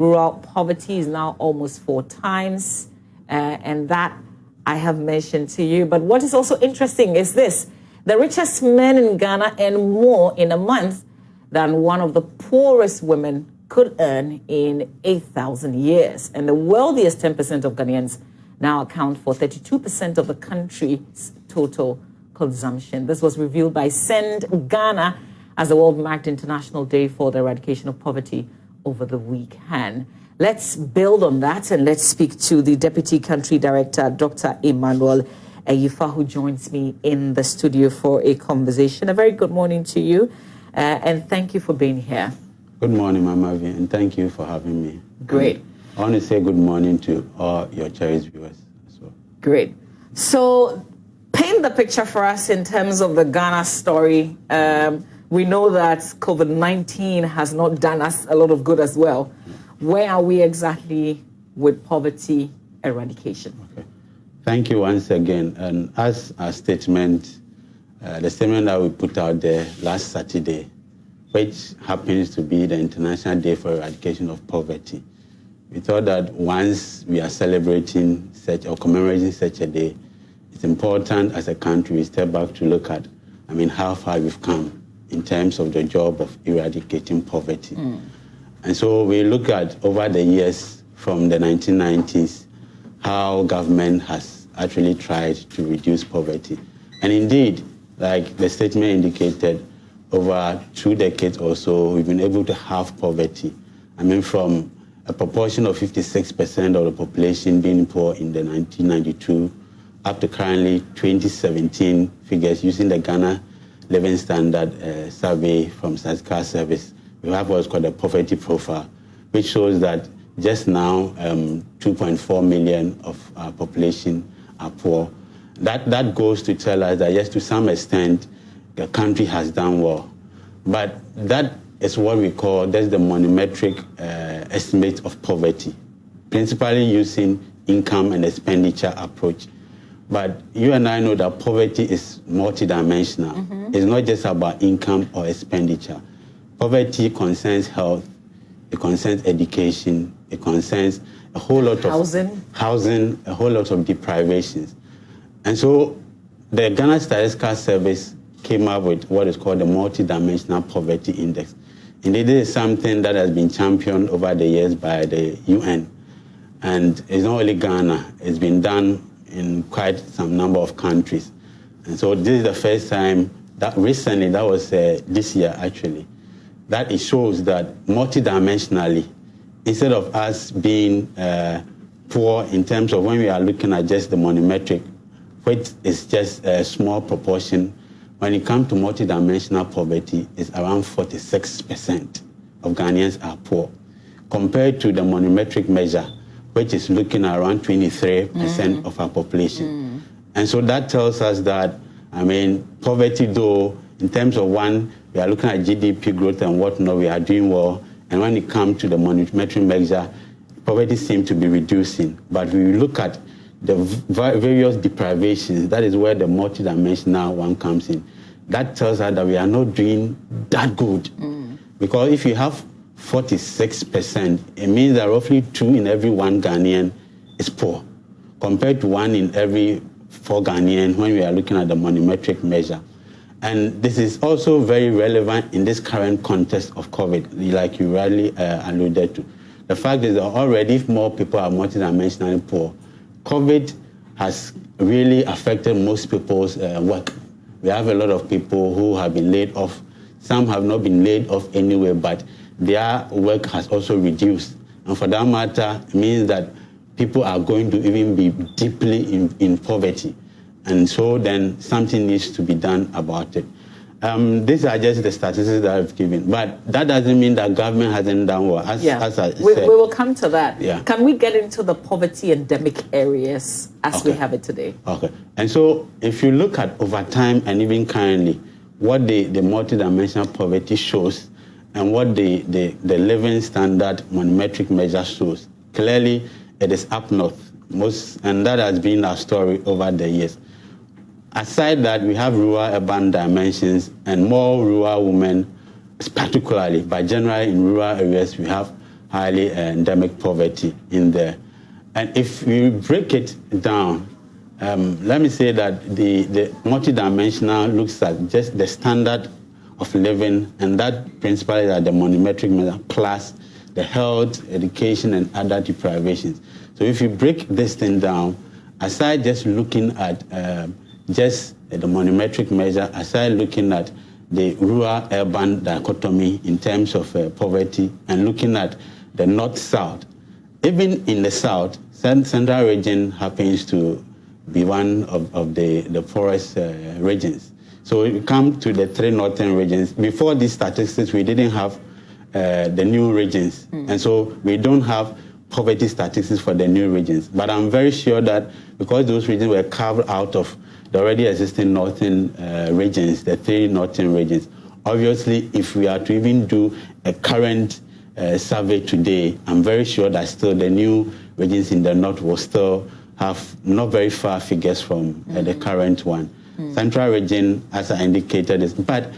rural poverty is now almost 4 times, and that I have mentioned to you. But what is also interesting is this: the richest men in Ghana earn more in a month than one of the poorest women could earn in 8,000 years. And the wealthiest 10% of Ghanaians now account for 32% of the country's total consumption. This was revealed by Send Ghana as the world marked International Day for the Eradication of Poverty over the weekend. Let's build on that and let's speak to the Deputy Country Director, Dr. Emmanuel Ayifah, who joins me in the studio for a conversation. A very good morning to you, and thank you for being here. Good morning, Mamavi, and thank you for having me. Great. And I want to say good morning to all your cherished viewers as well. Great. So, paint the picture for us in terms of the Ghana story. We know that COVID-19 has not done us a lot of good as well. Where are we exactly with poverty eradication? Okay. Thank you once again. And as a statement, the statement that we put out there last Saturday, which happens to be the International Day for Eradication of Poverty, we thought that once we are celebrating such or commemorating such a day, it's important as a country we step back to look at, how far we've come in terms of the job of eradicating poverty. And so we look at over the years from the 1990s, how government has actually tried to reduce poverty. And indeed, like the statement indicated, over 2 decades or so, we've been able to halve poverty. From a proportion of 56% of the population being poor in the 1992 up to currently 2017 figures using the Ghana Living Standard survey from Statistical Service. We have what's called a poverty profile, which shows that just now 2.4 million of our population are poor. That goes to tell us that yes, to some extent, the country has done well. But that is what we call, that's the monometric estimate of poverty, principally using income and expenditure approach. But you and I know that poverty is multidimensional. It's not just about income or expenditure. Poverty concerns health, it concerns education, it concerns a whole lot of housing, a whole lot of deprivations. And so the Ghana Statistical Service came up with what is called the multidimensional poverty index. Indeed, this is something that has been championed over the years by the UN. And it's not only Ghana, it's been done in quite some number of countries. And so this is the first time that recently, that was this year actually, that it shows that multidimensionally, instead of us being poor in terms of when we are looking at just the monometric, which is just a small proportion, when it comes to multidimensional poverty, it's around 46% of Ghanaians are poor, compared to the monometric measure, which is looking at around 23% of our population. And so that tells us that, poverty though, in terms of one, we are looking at GDP growth and whatnot, we are doing well. And when it comes to the monometric measure, poverty seems to be reducing. But we look at the various deprivations, that is where the multidimensional one comes in. That tells us that we are not doing that good. Because if you have 46%, it means that roughly 2 in every 1 Ghanaian is poor, compared to 1 in every 4 Ghanaian when we are looking at the monometric measure. And this is also very relevant in this current context of COVID, like you rightly alluded to. The fact is that already if more people are multidimensionally poor, COVID has really affected most people's work. We have a lot of people who have been laid off. Some have not been laid off anyway, but their work has also reduced. And for that matter, it means that people are going to even be deeply in poverty. And so then something needs to be done about it. These are just the statistics that I've given, but that doesn't mean that government hasn't done well. As I said, we will come to that. Yeah. Can we get into the poverty endemic areas as we have it today? Okay. And so if you look at over time and even currently, what the multidimensional poverty shows and what the living standard monometric measure shows, clearly it is up north, and that has been our story over the years. Aside that, we have rural-urban dimensions and more rural women, particularly, but generally in rural areas, we have highly endemic poverty in there. And if we break it down, let me say that the multidimensional looks at just the standard of living, and that principally are the monometric measure plus the health, education, and other deprivations. So if you break this thing down, aside just looking at just the monometric measure, aside looking at the rural-urban dichotomy in terms of poverty, and looking at the north-south, even in the south, central region happens to be one of the poorest regions. So we come to the three northern regions. Before these statistics, we didn't have the new regions. And so we don't have poverty statistics for the new regions. But I'm very sure that because those regions were carved out of the already existing northern regions, the three northern regions, obviously, if we are to even do a current survey today, I'm very sure that still the new regions in the north will still have not very far figures from the current one. Central region, as I indicated, is, but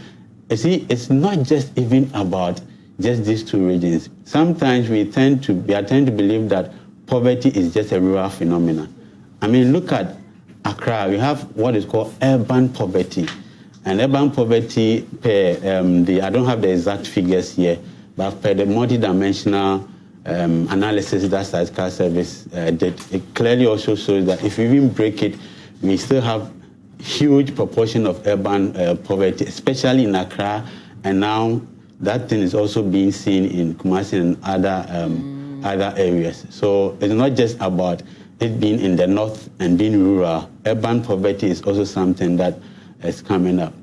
you see, it's not just even about just these two regions. Sometimes we tend to believe that poverty is just a rural phenomenon. I mean, look at Accra. We have what is called urban poverty, and urban poverty per I don't have the exact figures here, but per the multidimensional analysis that Statistical Service did, it clearly also shows that if we even break it, we still have huge proportion of urban poverty, especially in Accra, and now that thing is also being seen in Kumasi and other areas. So it's not just about it being in the north and being rural. Urban poverty is also something that is coming up.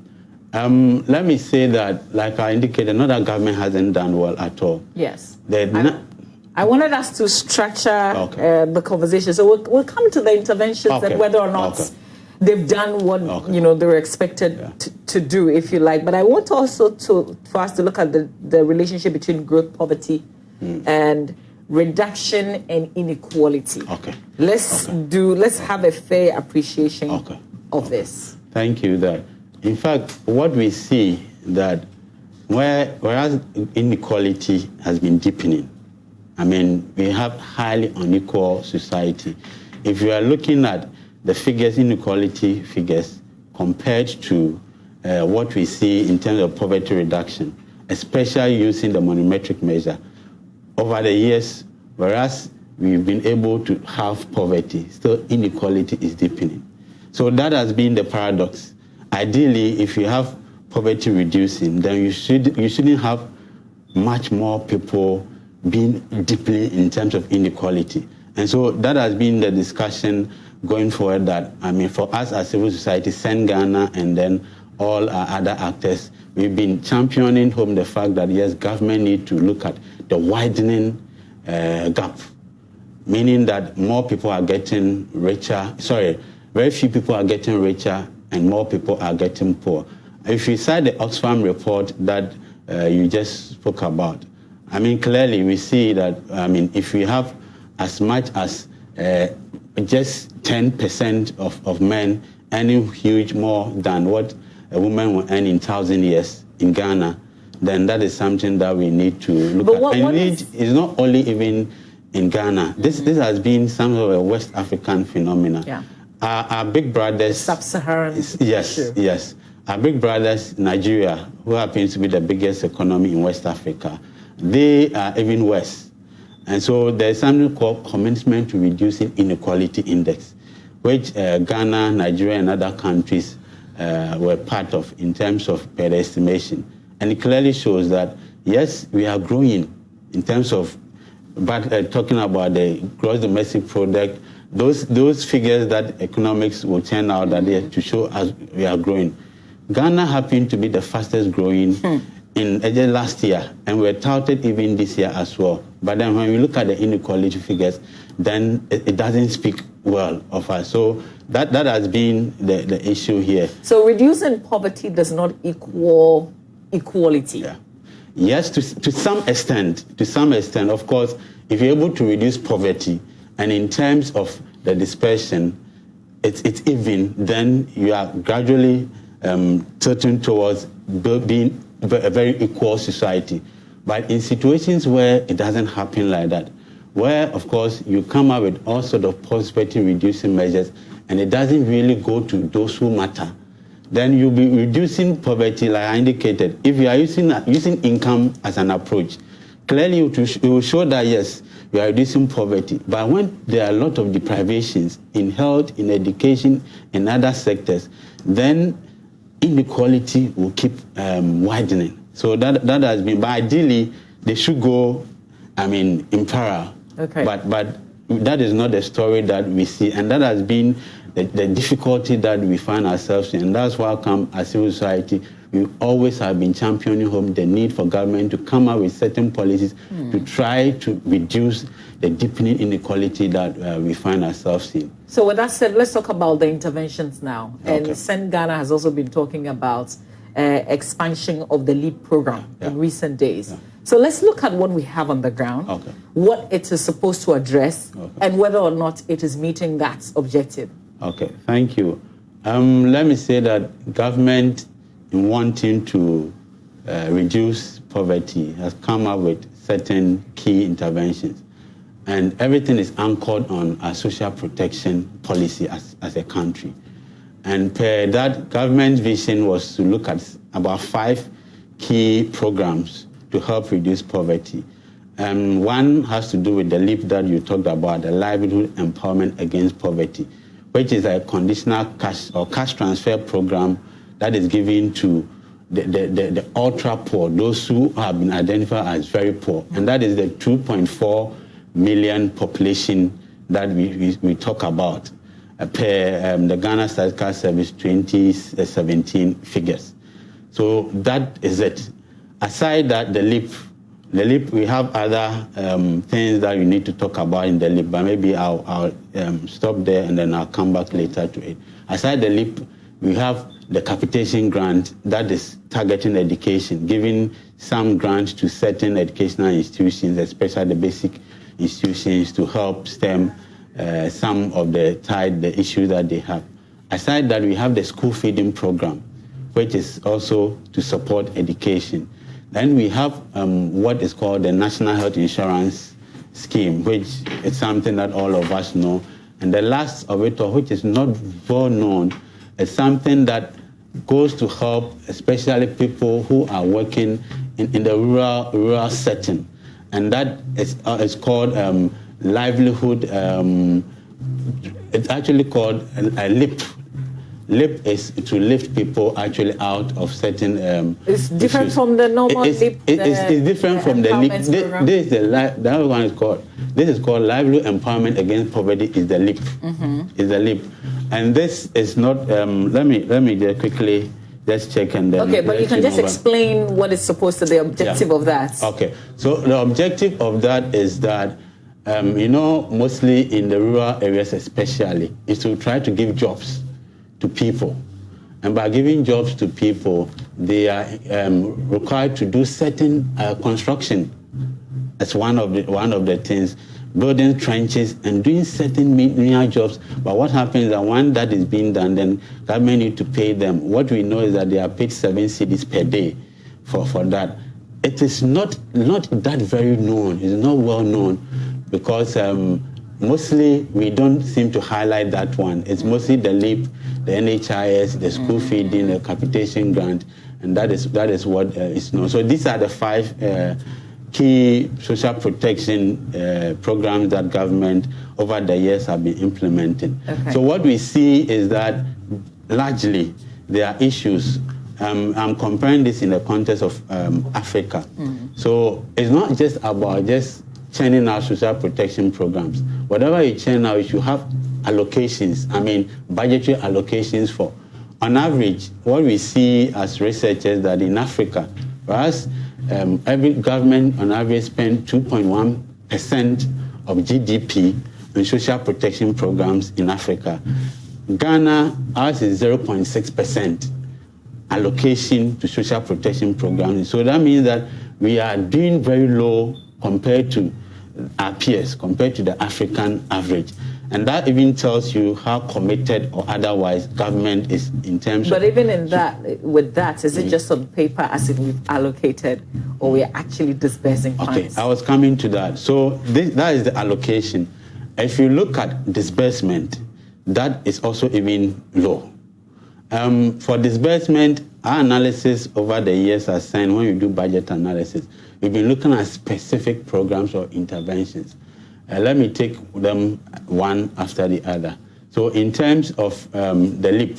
Let me say that, like I indicated, not that government hasn't done well at all. Yes. I wanted us to structure the conversation. So we'll come to the interventions and whether or not they've done what they were expected to do, if you like. But I want also for us to look at the relationship between growth poverty and reduction and inequality. Let's have a fair appreciation of this. Thank you. In fact, what we see that whereas inequality has been deepening, I mean, we have highly unequal society. If you are looking at the figures, inequality figures, compared to what we see in terms of poverty reduction, especially using the monometric measure, over the years, whereas we've been able to halve poverty, still inequality is deepening. So that has been the paradox. Ideally, if you have poverty reducing, then you shouldn't have much more people being deeply in terms of inequality. And so that has been the discussion going forward that, I mean, for us as civil society, Send Ghana and then all our other actors, we've been championing home the fact that, yes, government need to look at the widening gap, meaning that more people are getting richer, very few people are getting richer and more people are getting poor. If you cite the Oxfam report that you just spoke about, I mean, clearly we see that, I mean, if we have as much as just 10% of men earning huge more than what a woman will earn in 1,000 years in Ghana, then that is something that we need to look at. It's not only even in Ghana. This has been some of a West African phenomenon. Yeah. Our big brothers... Sub-Saharan issue. Yes. Our big brothers, Nigeria, who happens to be the biggest economy in West Africa, they are even worse. And so there's something called Commitment to Reducing Inequality Index, which Ghana, Nigeria, and other countries were part of in terms of per estimation. And it clearly shows that, yes, we are growing in terms of, but talking about the gross domestic product, those figures that economics will turn out that they to show us we are growing. Ghana happened to be the fastest growing in last year, and we're touted even this year as well. But then when we look at the inequality figures, then it doesn't speak well of us. So that has been the issue here. So reducing poverty does not equal equality. Yeah. Yes, to some extent. To some extent, of course, if you're able to reduce poverty, and in terms of the dispersion, it's even, then you are gradually tilting towards being a very equal society. But in situations where it doesn't happen like that, where, of course, you come up with all sort of poverty reducing measures, and it doesn't really go to those who matter, then you'll be reducing poverty, like I indicated. If you are using income as an approach, clearly it will show that, yes, you are reducing poverty. But when there are a lot of deprivations in health, in education, in other sectors, then inequality will keep widening. So that has been, but ideally, they should go, in parallel. Okay. But that is not the story that we see, and that has been the difficulty that we find ourselves in. And that's why as civil society, we always have been championing home the need for government to come up with certain policies to try to reduce the deepening inequality that we find ourselves in. So with that said, let's talk about the interventions now. Okay. And Send Ghana has also been talking about expansion of the LEAP program in recent days. Yeah. So let's look at what we have on the ground, what it is supposed to address, and whether or not it is meeting that objective. Okay, thank you. Let me say that government, in wanting to reduce poverty, has come up with certain key interventions. And everything is anchored on our social protection policy as a country. And per that, government's vision was to look at about 5 key programs to help reduce poverty. One has to do with the LEAP that you talked about, the Livelihood Empowerment Against Poverty, which is a conditional cash transfer program that is given to the ultra poor, those who have been identified as very poor. And that is the 2.4 million population that we talk about per the Ghana Statistical Service 2017 figures. So that is it. Aside that, the LEAP, we have other things that we need to talk about in the LEAP, but maybe I'll stop there and then I'll come back later to it. Aside the LEAP, we have the capitation grant that is targeting education, giving some grants to certain educational institutions, especially the basic institutions, to help stem some of the issues that they have. Aside that, we have the school feeding program, which is also to support education. Then we have what is called the National Health Insurance Scheme, which is something that all of us know. And the last of it, which is not well known, is something that goes to help especially people who are working in the rural setting. And that is called livelihood. It's actually called a LEAP. LEAP is to lift people actually out of certain it's different issues. From the normal LEAP. It's different from the LEAP. This is the other one is called. This is called Livelihood Empowerment Against Poverty. Is the LEAP. Is the LEAP, and this is not. Let me just quickly just check and then. Okay, but you can just explain what is supposed to be the objective of that. Okay, so the objective of that is that. Mostly in the rural areas especially, is to try to give jobs to people. And by giving jobs to people, they are required to do certain construction. That's one of the things, building trenches and doing certain menial jobs. But what happens is that when that is being done, then government need to pay them. What we know is that they are paid 7 cedis per day for that. It is not that very known. It's not well known. Because mostly we don't seem to highlight that one. It's mostly the LEAP, the NHIS, the school feeding, the capitation grant, and that is what is known. So these are the 5 key social protection programs that government over the years have been implementing. Okay. So what we see is that largely there are issues. I'm comparing this in the context of Africa. So it's not just about just churning out social protection programs. Whatever you churn out, you should have allocations, budgetary allocations for. On average, what we see as researchers that in Africa, whereas every government on average spends 2.1% of GDP on social protection programs in Africa. Ghana, ours is 0.6% allocation to social protection programs. So that means that we are doing very low compared to our peers, compared to the African average. And that even tells you how committed or otherwise government is in terms But of... But even in that, with that, is it just on paper as if we've allocated, or we're actually disbursing funds? Okay, I was coming to that. So that is the allocation. If you look at disbursement, that is also even low. For disbursement, our analysis over the years has seen, when we do budget analysis, we've been looking at specific programs or interventions. Let me take them one after the other. So in terms of the LEAP,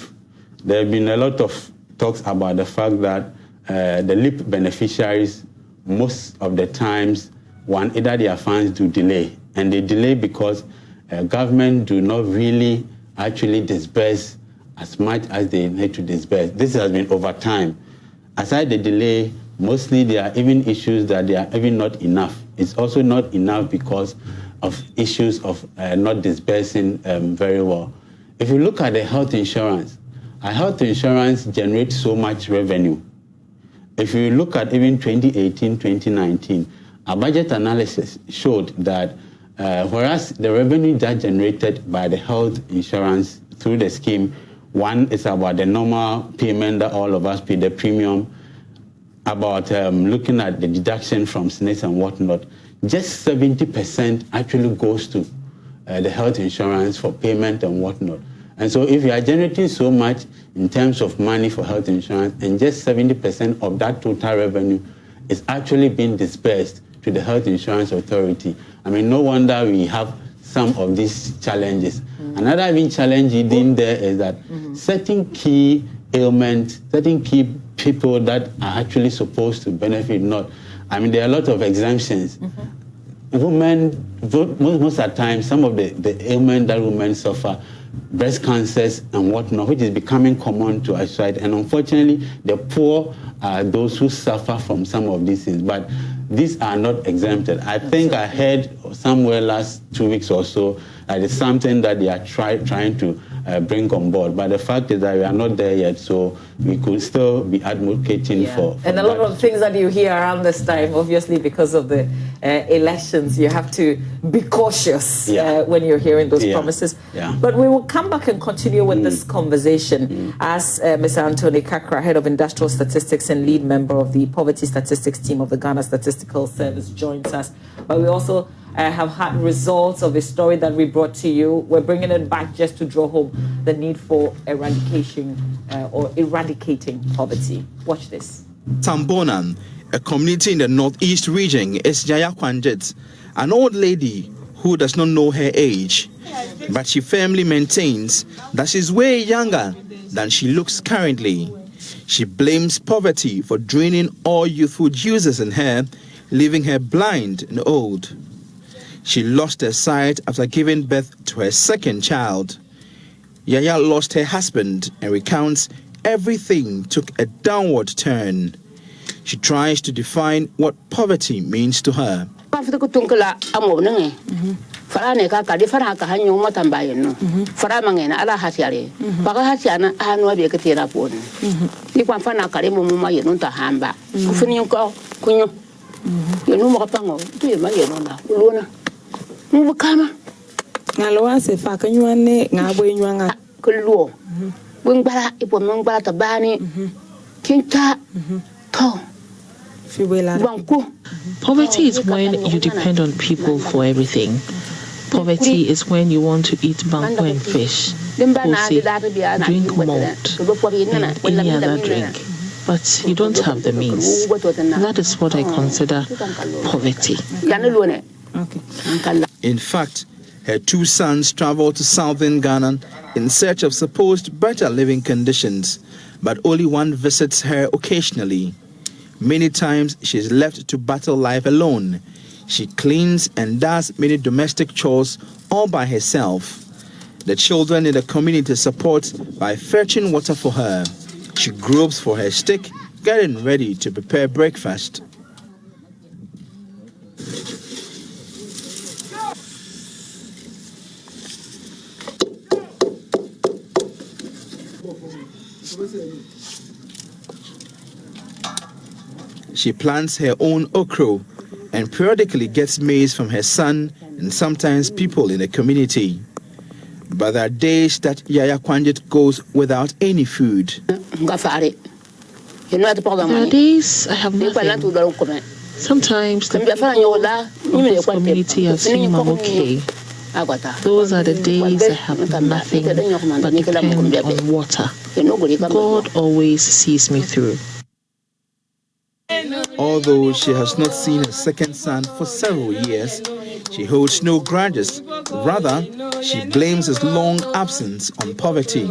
there have been a lot of talks about the fact that the LEAP beneficiaries, most of the times, either their funds do delay, and they delay because government do not really actually disburse as much as they need to disburse. This has been over time. Aside the delay, mostly there are even issues that they are even not enough. It's also not enough because of issues of not disbursing very well. If you look at the health insurance, our health insurance generates so much revenue. If you look at even 2018, 2019, our budget analysis showed that whereas the revenue that generated by the health insurance through the scheme, one is about the normal payment that all of us pay, the premium, about looking at the deduction from SNCs and whatnot. Just 70% actually goes to the health insurance for payment and whatnot. And so if you are generating so much in terms of money for health insurance, and just 70% of that total revenue is actually being dispersed to the Health Insurance Authority, I mean, no wonder we have some of these challenges. Another even challenge in there is that certain key ailments, certain key people that are actually supposed to benefit not. I mean, there are a lot of exemptions. Women, most of the time, some of the ailments that women suffer, breast cancers and whatnot, which is becoming common to our side. And unfortunately, the poor are those who suffer from some of these things. But these are not exempted. I think I heard somewhere last 2 weeks or so that it's something that they are trying to bring on board. But the fact is that we are not there yet, so we could still be advocating for and a lot of things that you hear around this time, obviously because of the elections, you have to be cautious when you're hearing those promises. But we will come back and continue with this conversation as Mr. Anthony Kakra, Head of Industrial Statistics and lead member of the Poverty Statistics team of the Ghana Statistical Service, joins us. But we also have had results of a story that we brought to you. We're bringing it back just to draw home the need for eradication or eradicating poverty. Watch this. Tambonan, a community in the northeast region, is Jaya Kwanjet, an old lady who does not know her age, but she firmly maintains that she's way younger than she looks currently. She blames poverty for draining all youthful juices in her, leaving her blind and old. She lost her sight after giving birth to her second child. Yaya lost her husband and recounts everything took a downward turn. She tries to define what poverty means to her. Poverty is when you depend on people for everything. Poverty is when you want to eat banku and fish, pussy, drink malt, and any other drink, but you don't have the means. That is what I consider poverty. In fact, her two sons traveled to southern Ghana in search of supposed better living conditions, but only one visits her occasionally. Many times she is left to battle life alone. She cleans and does many domestic chores all by herself. The children in the community support by fetching water for her. She gropes for her stick, getting ready to prepare breakfast. She plants her own okra and periodically gets maize from her son and sometimes people in the community. But there are days that Yaya Kwanjet goes without any food. There are days I have nothing. Sometimes the people of this community have seen Mamavi. Those are the days I have nothing but depend on water. God always sees me through. Although she has not seen her second son for several years, she holds no grudges. Rather, she blames his long absence on poverty.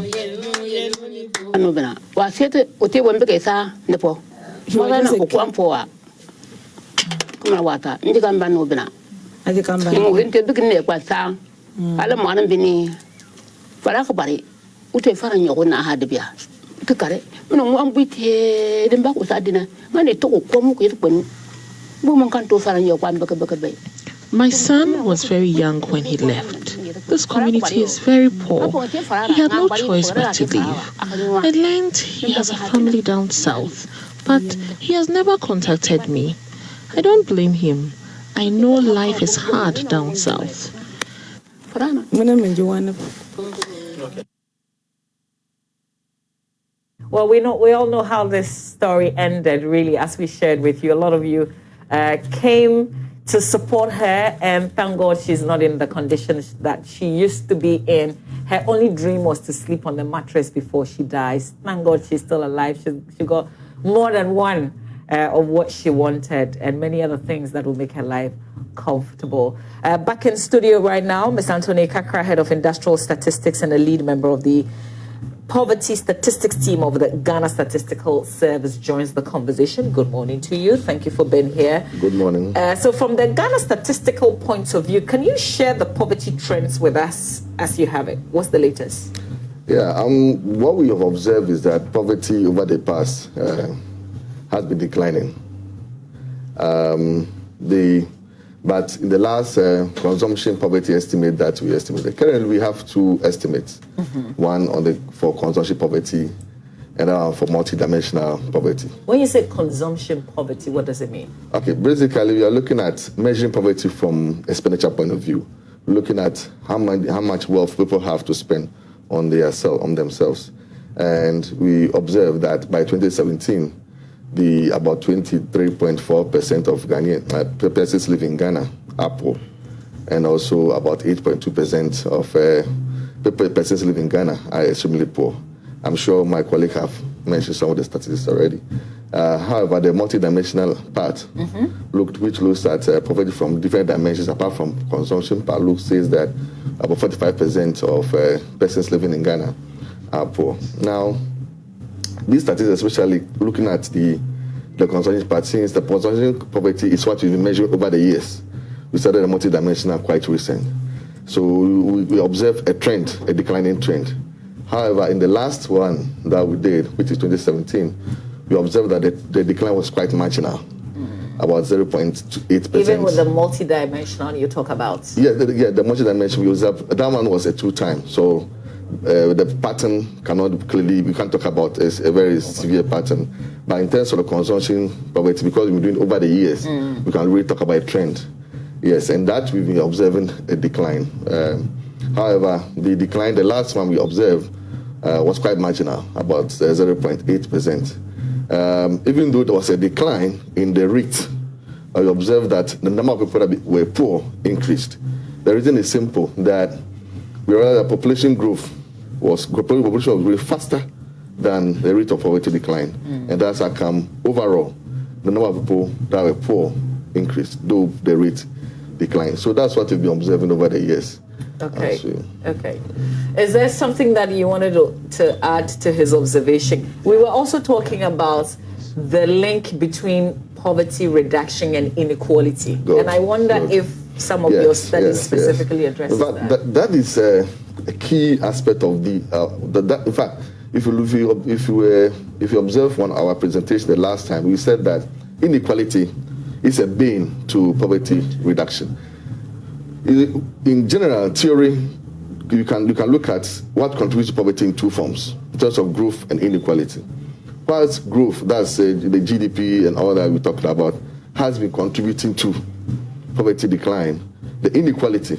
My son was very young when he left. This community is very poor. He had no choice but to leave. I learned he has a family down south, but he has never contacted me. I don't blame him. I know life is hard down south. Well, we all know how this story ended, really, as we shared with you. A lot of you came to support her, and thank God she's not in the conditions that she used to be in. Her only dream was to sleep on the mattress before she dies. Thank God she's still alive. She got more than one of what she wanted, and many other things that will make her life comfortable. Back in studio right now, Ms. Anthony Kakra, Head of Industrial Statistics and a lead member of the Poverty Statistics team of the Ghana Statistical Service, joins the conversation. Good morning to you. Thank you for being here. Good morning. So from the Ghana Statistical point of view, can you share the poverty trends with us as you have it? What's the latest? Yeah, what we have observed is that poverty over the past has been declining. But in the last consumption poverty estimate that we estimated, currently we have two estimates. One for consumption poverty and for multidimensional poverty. When you say consumption poverty, what does it mean? Okay, basically we are looking at measuring poverty from expenditure point of view. We're looking at how much wealth people have to spend on themselves. And we observed that by 2017, about 23.4% of Ghanaian persons living in Ghana are poor, and also about 8.2% of persons living in Ghana are extremely poor. I'm sure my colleague have mentioned some of the statistics already. However, the multidimensional part, which looks at poverty from different dimensions apart from consumption part, says that about 45% of persons living in Ghana are poor. Now, these statistics, especially looking at the consumption part, since the consumption poverty is what we've been measuring over the years. We started a multidimensional quite recent. So we observed a declining trend. However, in the last one that we did, which is 2017, we observed that the decline was quite marginal, about 0.8%. Even with the multidimensional you talk about? Yeah, the multidimensional, we observed, that one was a 2-time. So the pattern we can't talk about a very severe pattern. But in terms of the consumption poverty, because we've been doing over the years, we can really talk about a trend. Yes, and that we've been observing a decline. However, the decline, the last one we observed, was quite marginal, about 0.8%. Even though there was a decline in the rate, we observed that the number of people that were poor increased. The reason is simple, that we realized that population growth was growing faster than the rate of poverty decline. And that's how come overall the number of people that were poor increased, though the rate declined. So that's what we've been observing over the years. Okay. Okay. Is there something that you wanted to add to his observation? We were also talking about the link between poverty reduction and inequality. And I wonder if some of your studies specifically address that. That is a key aspect of in fact, if you observe on our presentation the last time, we said that inequality is a bane to poverty reduction. In general theory, you can look at what contributes to poverty in two forms, in terms of growth and inequality. Whilst growth, that's the GDP and all that we talked about, has been contributing to poverty decline, the inequality,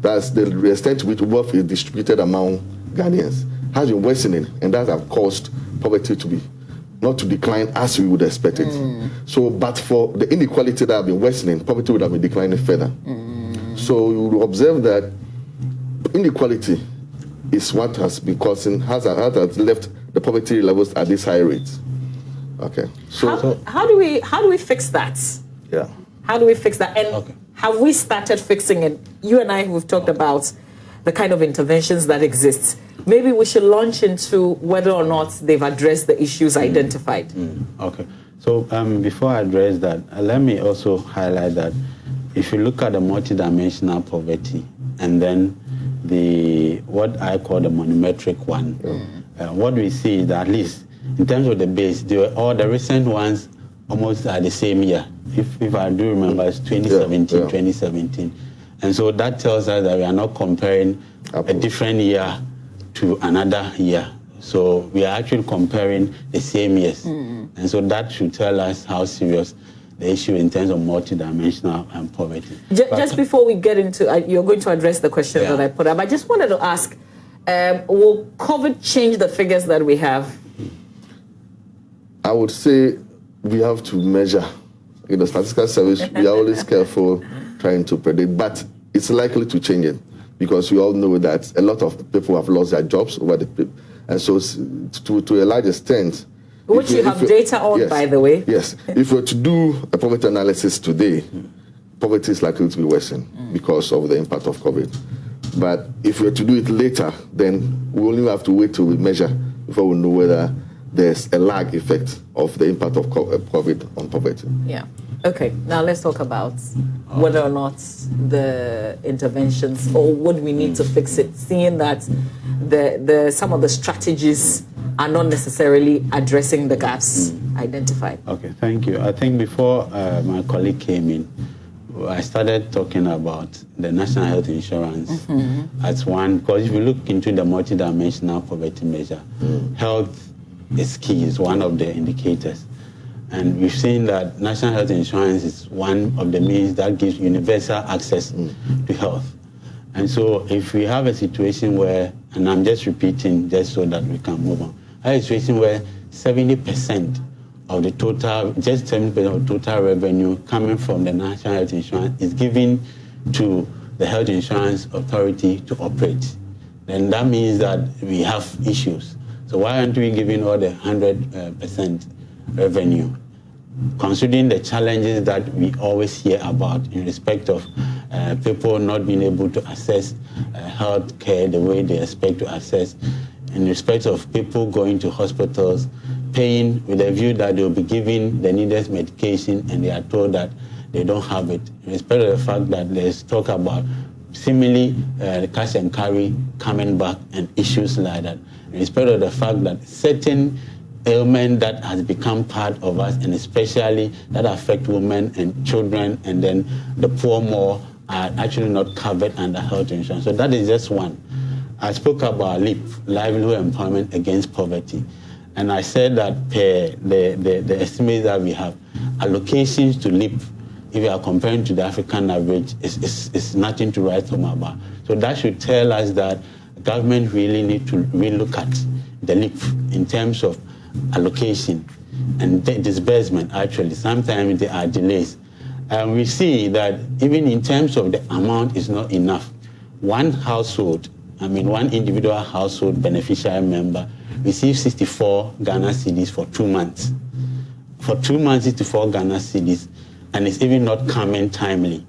That's the extent to which wealth is distributed among Ghanaians has been worsening, and that has caused poverty to be not to decline as we would expect it. So, but for the inequality that have been worsening, poverty would have been declining further. So you will observe that inequality is what has been causing, has left the poverty levels at this high rate. Okay. So how do we fix that? Yeah. How do we fix that? And have we started fixing it? You and I, we've talked about the kind of interventions that exist. Maybe we should launch into whether or not they've addressed the issues identified. Okay. So before I address that, let me also highlight that if you look at the multidimensional poverty and then what I call the monometric one, what we see is that at least in terms of the base, all the recent ones almost are the same year. If I do remember, it's 2017. And so that tells us that we are not comparing a different year to another year. So we are actually comparing the same years. And so that should tell us how serious the issue in terms of multidimensional poverty. Just before we get into, you're going to address the question that I put up. I just wanted to ask, will COVID change the figures that we have? I would say we have to measure. In the statistical service, we are always careful trying to predict, but it's likely to change it because we all know that a lot of people have lost their jobs over the, and so to a large extent, which you have data on, yes, by the way. Yes, if we were to do a poverty analysis today, poverty is likely to be worsened because of the impact of COVID. But if we were to do it later, then we only have to wait till we measure before we know whether there's a lag effect of the impact of COVID on poverty. Yeah. Okay. Now let's talk about whether or not the interventions, or would we need to fix it, seeing that some of the strategies are not necessarily addressing the gaps identified. Okay. Thank you. I think before my colleague came in, I started talking about the national health insurance as one, because if you look into the multidimensional poverty measure, health is key, is one of the indicators. And we've seen that national health insurance is one of the means that gives universal access to health. And so if we have a situation where, and I'm just repeating just so that we can move on, a situation where 70% of the total, just 70% of total revenue coming from the national health insurance is given to the health insurance authority to operate, then that means that we have issues. So why aren't we giving all the 100% revenue? Considering the challenges that we always hear about in respect of people not being able to access health care the way they expect to access, in respect of people going to hospitals, paying with a view that they'll be given the needed medication and they are told that they don't have it, in respect of the fact that there's talk about seemingly cash and carry coming back and issues like that, in respect of the fact that certain ailment that has become part of us, and especially that affect women and children and then the poor more, are actually not covered under health insurance. So that is just one. I spoke about LEAP, Livelihood Employment Against Poverty, and I said that the estimates that we have, allocations to LEAP, if you are comparing to the African average, is nothing to write home about. So that should tell us that government really need to relook at the LEAP in terms of allocation and disbursement. Actually, sometimes there are delays. And we see that even in terms of the amount is not enough. One household, one individual household beneficiary member receives 64 Ghana cedis for 2 months. For 2 months, 64 Ghana cedis, and it's even not coming timely.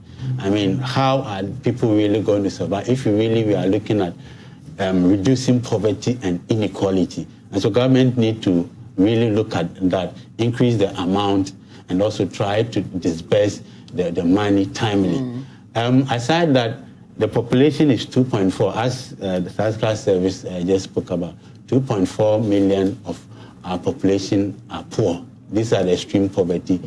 How are people really going to survive if we are looking at reducing poverty and inequality? And so government need to really look at that, increase the amount, and also try to disperse the money timely. Aside that, the population is 2.4, as the statistical service just spoke about. 2.4 million of our population are poor. These are the extreme poverty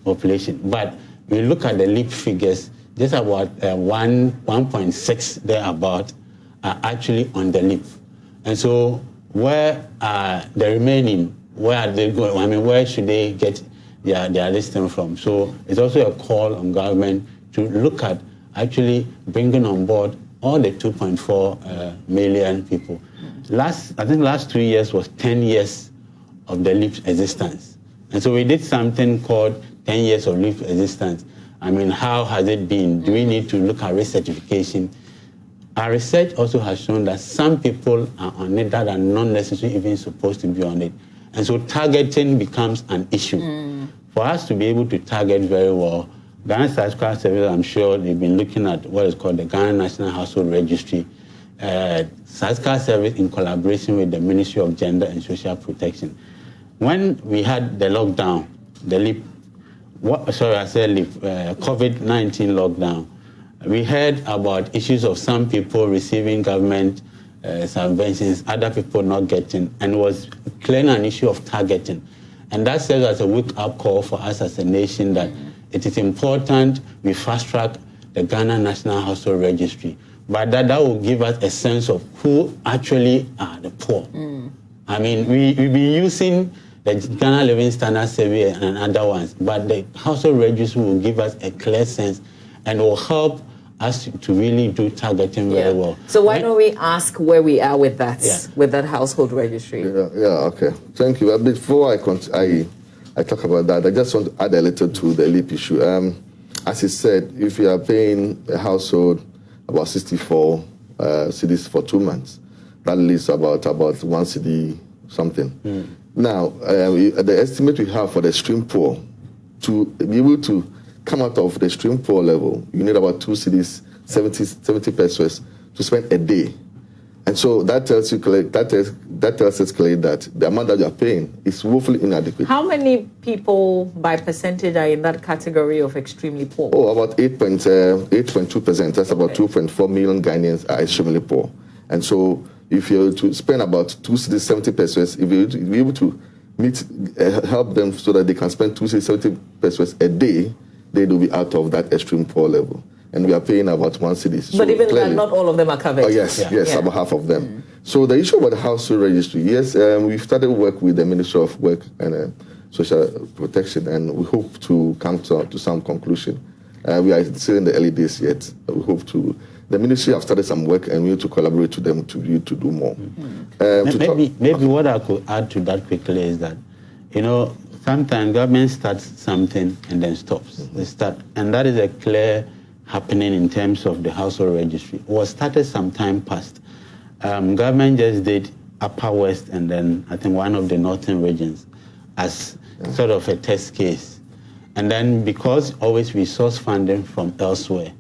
population. But we look at the LEAP figures, just about 1.6 thereabout are actually on the LEAP. And so where are the remaining? Where are they going? Where should they get their listing from? So it's also a call on government to look at actually bringing on board all the 2.4 million people. I think last 2 years was 10 years of the LEAP's existence. And so we did something called 10 years of LEAP existence. I mean, how has it been? Do we need to look at recertification? Our research also has shown that some people are on it that are not necessarily even supposed to be on it. And so targeting becomes an issue. For us to be able to target very well, Ghana Statistical Service, I'm sure they've been looking at what is called the Ghana National Household Registry. Statistical Service in collaboration with the Ministry of Gender and Social Protection. When we had the lockdown, the LEAP, COVID-19 lockdown, we heard about issues of some people receiving government subventions, other people not getting, and it was clearly an issue of targeting. And that serves as a wake-up call for us as a nation that it is important we fast-track the Ghana National Household Registry, but that will give us a sense of who actually are the poor. I mean, we've been using the Ghana Living Standard Survey and other ones, but the household registry will give us a clear sense and will help us to really do targeting very well. So why don't we ask where we are with that, with that household registry? Okay. Thank you. Before I talk about that, I just want to add a little to the LEAP issue. As he said, if you are paying a household about 64 cedis for 2 months, that leaves about 1 cedi something. Now, the estimate we have for the extreme poor, to be able to come out of the extreme poor level, you need about 2 cedis, 70 pesos to spend a day. And so that tells us clearly that the amount that you are paying is woefully inadequate. How many people by percentage are in that category of extremely poor? Oh, about 8.2%. That's about 2.4 million Ghanaians are extremely poor. And so if you're to spend about 2 cedis, 70 pesos, if you're to be able to help them so that they can spend 2 cedis, 70 pesos a day, they will be out of that extreme poor level. And we are paying about 1 cedi. So but even clearly, that, not all of them are covered. Oh, yes, about half of them. So the issue about the household registry, we've started work with the Ministry of Work and Social Protection, and we hope to come to some conclusion. We are still in the early days yet. We hope to. The ministry have started some work, and we need to collaborate with them to do more. Maybe what I could add to that quickly is that, sometimes government starts something and then stops. They start, and that is a clear happening in terms of the household registry. It was started some time past. Government just did Upper West and then I think one of the northern regions as sort of a test case. And then because always we source funding from elsewhere,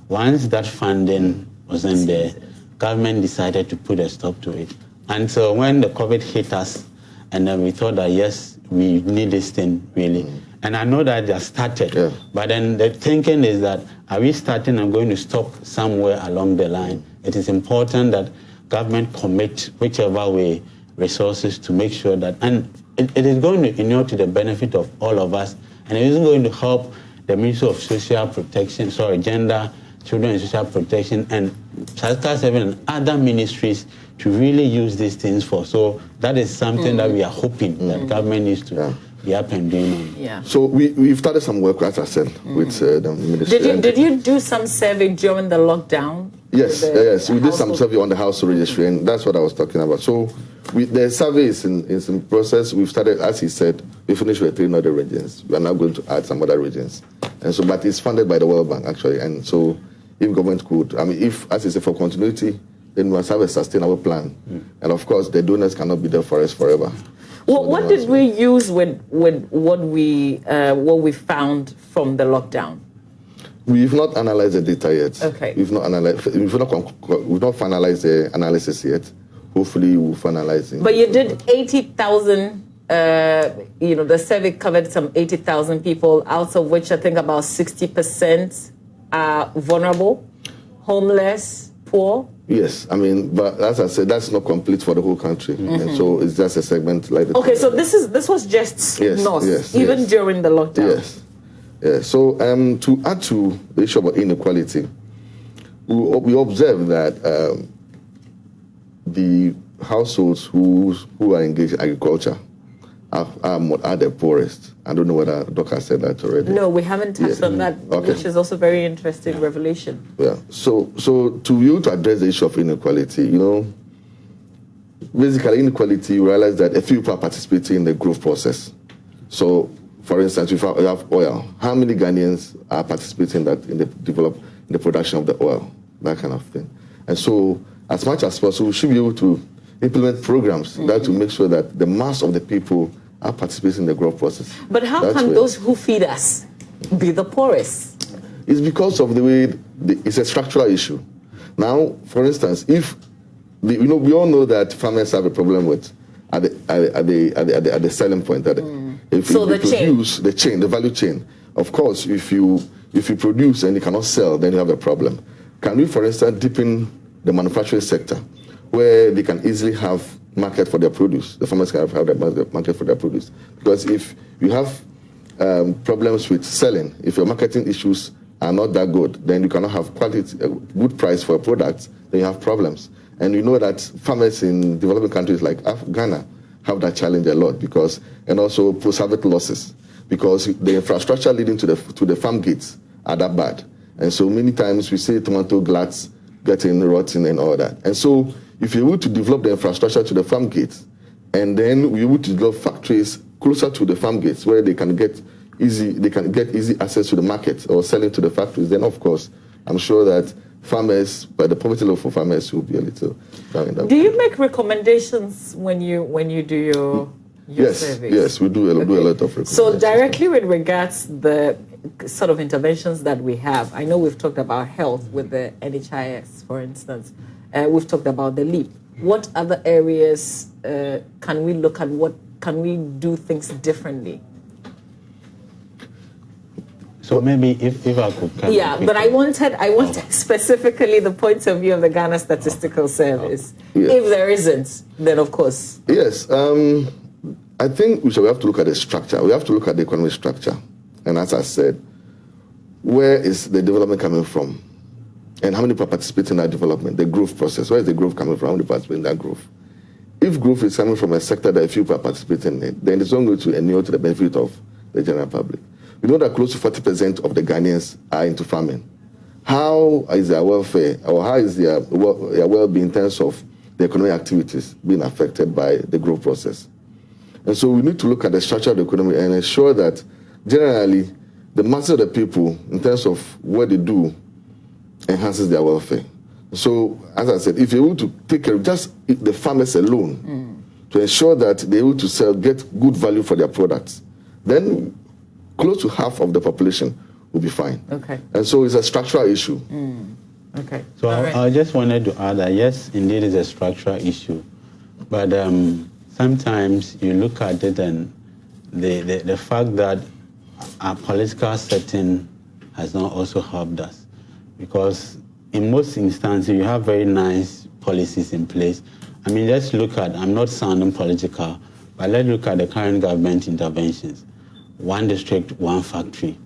once that funding wasn't there, government decided to put a stop to it. And so when the COVID hit us, and then we thought that, yes, we need this thing really. And I know that they started, but then the thinking is that, are we starting and going to stop somewhere along the line? It is important that government commit whichever way resources to make sure that, and it is going to inure to the benefit of all of us, and it is going to help the Ministry of Social Protection, Gender, Children and Social Protection, and Statistical Service and other ministries to really use these things for. So that is something that we are hoping that government needs to be up and doing. So we've started some work, as I said, with the ministry. Did you do some survey during the lockdown? Yes, we did some survey on the household registry, and that's what I was talking about. So the survey is in process. We've started, as he said, we finished with 3 other regions. We are now going to add some other regions. And so, but it's funded by the World Bank, actually. And so if government could, if, as he said, for continuity, then we must have a sustainable plan. And of course, the donors cannot be there for us forever. Well, what did we use with what we found from the lockdown? We've not analyzed the data yet. Okay. We've not finalized the analysis yet. Hopefully, we'll finalize it. But you did 80,000. The survey covered some 80,000 people, out of which I think about 60% are vulnerable, homeless, poor. Yes, but as I said, that's not complete for the whole country, and so it's just a segment like that. Okay, so this was just North, even during the lockdown. Yes. So to add to the issue about inequality, we observe that the households who are engaged in agriculture are the poorest. I don't know whether Doc has said that already. No, we haven't touched on that, Okay. which is also very interesting revelation. Yeah. So to you to address the issue of inequality, basically inequality, you realize that a few people are participating in the growth process. So, for instance, if you have oil, how many Ghanaians are participating in the production of the oil, that kind of thing. And so, as much as possible, we should be able to implement programs that will make sure that the mass of the people are participating in the growth process. But how can those who feed us be the poorest? It's because of the way it's a structural issue. Now, for instance, if we all know that farmers have a problem with at the selling point. If you produce the value chain. Of course, if you produce and you cannot sell, then you have a problem. Can we, for instance, deepen the manufacturing sector, where they can easily have market for their produce? The farmers can have the market for their produce. Because if you have problems with selling, if your marketing issues are not that good, then you cannot have quality, good price for a product, then you have problems. And you know that farmers in developing countries like Ghana have that challenge a lot and also post-harvest losses, because the infrastructure leading to the farm gates are that bad. And so many times we see tomato glats getting rotten and all that. And so if you're able to develop the infrastructure to the farm gates, and then we're able to develop factories closer to the farm gates where they can get easy access to the market or selling to the factories, then of course I'm sure that farmers, but the poverty level for farmers will be a little down in that. Do you make recommendations when you do your surveys? Yes, we do a lot of recommendations. So directly with regards the sort of interventions that we have, I know we've talked about health with the NHIS, for instance. We've talked about the LEAP. What other areas can we look at? What can we do things differently? So maybe if I could come. Yeah, but I wanted specifically the point of view of the Ghana Statistical Service. Yes. If there isn't, then of course. Yes, I think we have to look at the structure. We have to look at the economic structure. And as I said, where is the development coming from? And how many people participate in that development? The growth process. Where is the growth coming from? How many participate in that growth? If growth is coming from a sector that a few people are participating in it, then it's not going to inure to the benefit of the general public. We know that close to 40% of the Ghanaians are into farming. How is their welfare, or how is their well-being in terms of the economic activities being affected by the growth process? And so we need to look at the structure of the economy and ensure that generally the mass of the people, in terms of what they do, enhances their welfare. So, as I said, if you're able to take care of just the farmers alone, to ensure that they're able to get good value for their products, then close to half of the population will be fine. Okay. And so it's a structural issue. Okay. So I just wanted to add that, yes, indeed it's a structural issue. But sometimes you look at it and the fact that our political setting has not also helped us. Because in most instances, you have very nice policies in place. I mean, let's look at, I'm not sounding political, but let's look at the current government interventions. One district, one factory.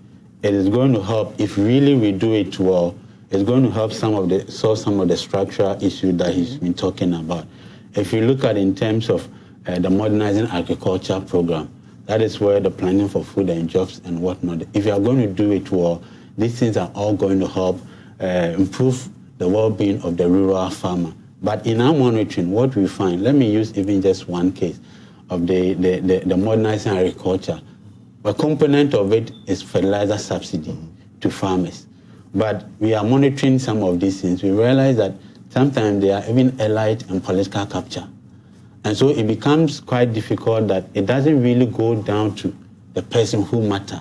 It is going to help, if really we do it well, it's going to help solve some of the structural issues that he's been talking about. If you look at in terms of the modernizing agriculture program, that is where the planning for food and jobs and whatnot. If you are going to do it well, these things are all going to help improve the well-being of the rural farmer. But in our monitoring, what we find, let me use even just one case of the modernizing agriculture. A component of it is fertilizer subsidy to farmers. But we are monitoring some of these things. We realize that sometimes they are even elite and political capture. And so it becomes quite difficult that it doesn't really go down to the person who matters,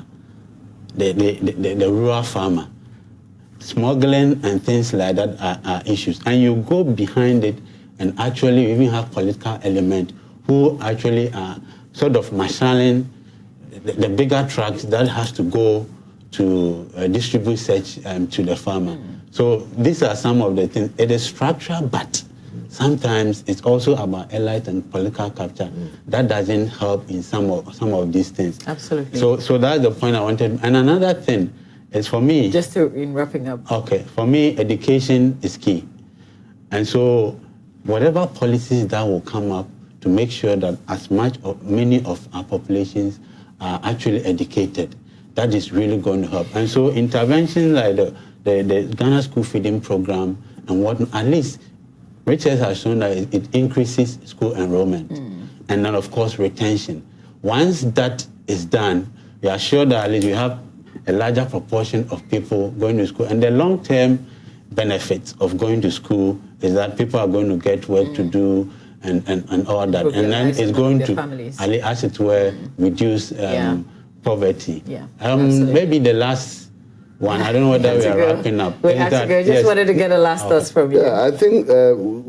the rural farmer. Smuggling and things like that are issues. And you go behind it and actually even have political element who actually are sort of marshalling the bigger trucks that has to go to distribute such to the farmer. So these are some of the things. It is structural, but sometimes it's also about elite and political capture. That doesn't help in some of these things. Absolutely. So that's the point I wanted. And another thing is, for me, just in wrapping up. Okay, for me, education is key. And so whatever policies that will come up, to make sure that many of our populations are actually educated. That is really going to help. And so interventions like the Ghana School Feeding Program and what, at least research has shown that it increases school enrollment. And then, of course, retention. Once that is done, we are sure that at least we have a larger proportion of people going to school. And the long-term benefits of going to school is that people are going to get work to do and all that. And then it's going to, as it were, reduce poverty. Maybe the last one, I don't know whether we are wrapping up. I just wanted to get a last thoughts from you. Yeah, I think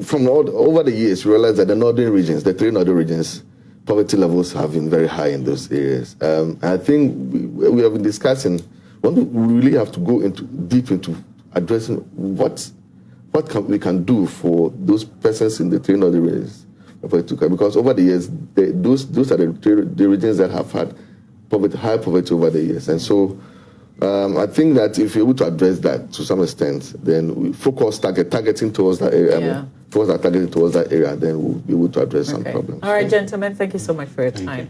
from over the years, we realized that the northern regions, the 3 northern regions, poverty levels have been very high in those areas. I think we have been discussing, we really have to go deep into addressing what we can do for those persons in the 3 northern regions. Because over the years, those are the regions that have had high poverty over the years. And so I think that if you're able to address that to some extent, then we focus targeting towards that area. Targeting towards that area, then we'll be able to address some problems. All right, gentlemen, thank you so much for your time.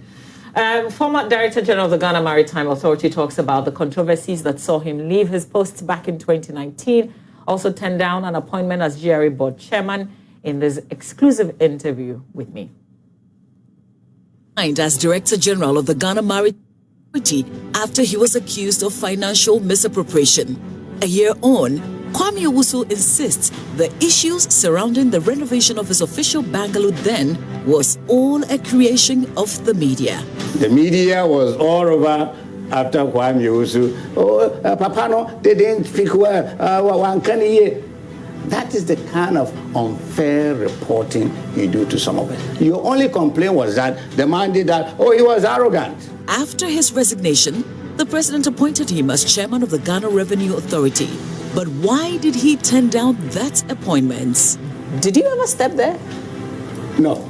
Former Director General of the Ghana Maritime Authority talks about the controversies that saw him leave his post back in 2019, also turned down an appointment as GRA Board Chairman in this exclusive interview with me. As Director General of the Ghana Maritime Authority after he was accused of financial misappropriation. A year on, Kwame Owusu insists the issues surrounding the renovation of his official bungalow then was all a creation of the media. The media was all over after Kwame Owusu. Papa no, they didn't speak well. One can hear. That is the kind of unfair reporting you do to some of us. Your only complaint was that the man did that, he was arrogant. After his resignation, the president appointed him as chairman of the Ghana Revenue Authority. But why did he turn down that appointment? Did you ever step there? No.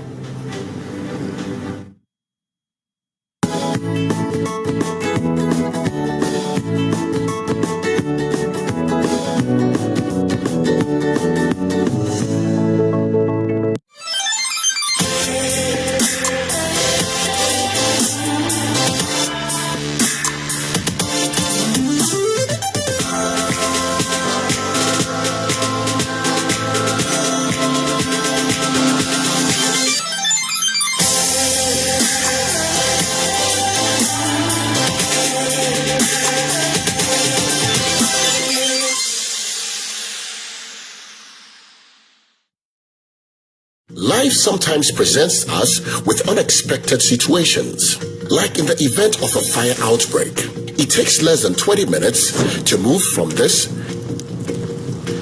Life sometimes presents us with unexpected situations, like in the event of a fire outbreak. It takes less than 20 minutes to move from this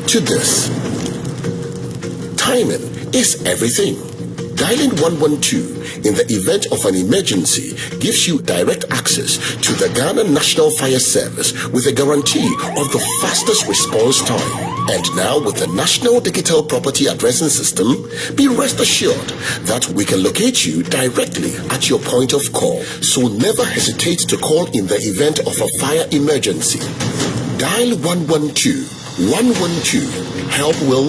to this. Timing is everything. Dialing 112 in the event of an emergency gives you direct access to the Ghana National Fire Service with a guarantee of the fastest response time. And now with the National Digital Property Addressing System, be rest assured that we can locate you directly at your point of call. So never hesitate to call in the event of a fire emergency. Dial 112. 112. Help will